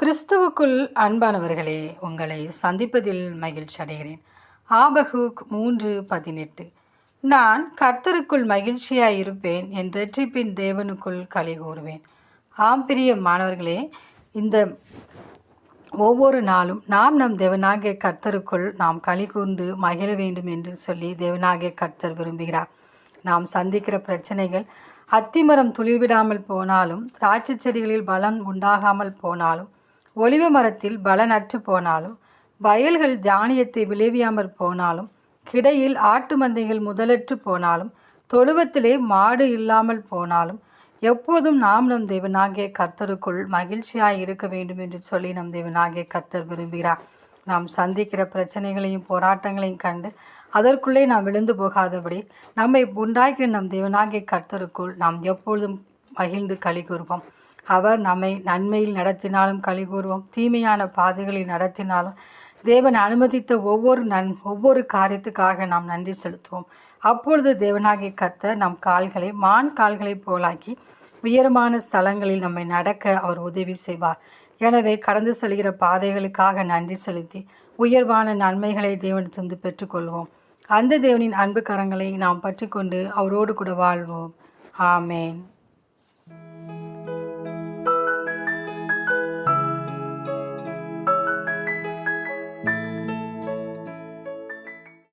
கிறிஸ்துவுக்குள் அன்பானவர்களே, உங்களை சந்திப்பதில் மகிழ்ச்சி அடைகிறேன். ஆபகுக் 3:18. நான் கர்த்தருக்குள் மகிழ்ச்சியாய் இருப்பேன், என் இரட்சிப்பின் தேவனுக்குள் களி கூறுவேன். மாணவர்களே, இந்த ஒவ்வொரு நாளும் நாம் நம் தேவனாகிய கர்த்தருக்குள் நாம் களி கூர்ந்து மகிழ வேண்டும் என்று சொல்லி தேவனாகிய கர்த்தர் விரும்புகிறார். நாம் சந்திக்கிற பிரச்சனைகள் அத்திமரம் துளிர்விடாமல் போனாலும், திராட்சை செடிகளில் பலன் உண்டாகாமல் போனாலும், ஒலிவ மரத்தில் பலனற்று போனாலும், வயல்கள் தானியத்தை விளைவியாமற் போனாலும், கிடையில் ஆட்டு மந்தைகள் முதலற்று போனாலும், தொழுவத்திலே மாடு இல்லாமல் போனாலும், எப்போதும் நாம் நம் தேவனாகிய கர்த்தருக்குள் மகிழ்ச்சியாய் இருக்க வேண்டும் என்று சொல்லி நம் தேவனாகிய கர்த்தர் விரும்புகிறார். நாம் சந்திக்கிற பிரச்சனைகளையும் போராட்டங்களையும் கண்டு அதற்குள்ளே நாம் விழுந்து போகாதபடி நம்மை உண்டாக்கிற நம் தேவனாகிய கர்த்தருக்குள் நாம் எப்பொழுதும் மகிழ்ந்து களி கூறுவோம். அவர் நம்மை நன்மையில் நடத்தினாலும் களி கூறுவோம், தீமையான பாதைகளில் நடத்தினாலும் தேவன் அனுமதித்த ஒவ்வொரு காரியத்துக்காக நாம் நன்றி செலுத்துவோம். அப்பொழுது தேவனாகிய கர்த்தர் நம் கால்களை மான் கால்களைப் போலாக்கி உயரமான ஸ்தலங்களில் நம்மை நடக்க அவர் உதவி செய்வார். எனவே கடந்து செல்கிற பாதைகளுக்காக நன்றி செலுத்தி உயர்வான நன்மைகளை தேவனிடத்திலிருந்து பெற்றுக்கொள்வோம். அந்த தேவனின் அன்பு கரங்களை நாம் பற்றி கொண்டு அவரோடு கூட வாழ்வோம். ஆமேன்.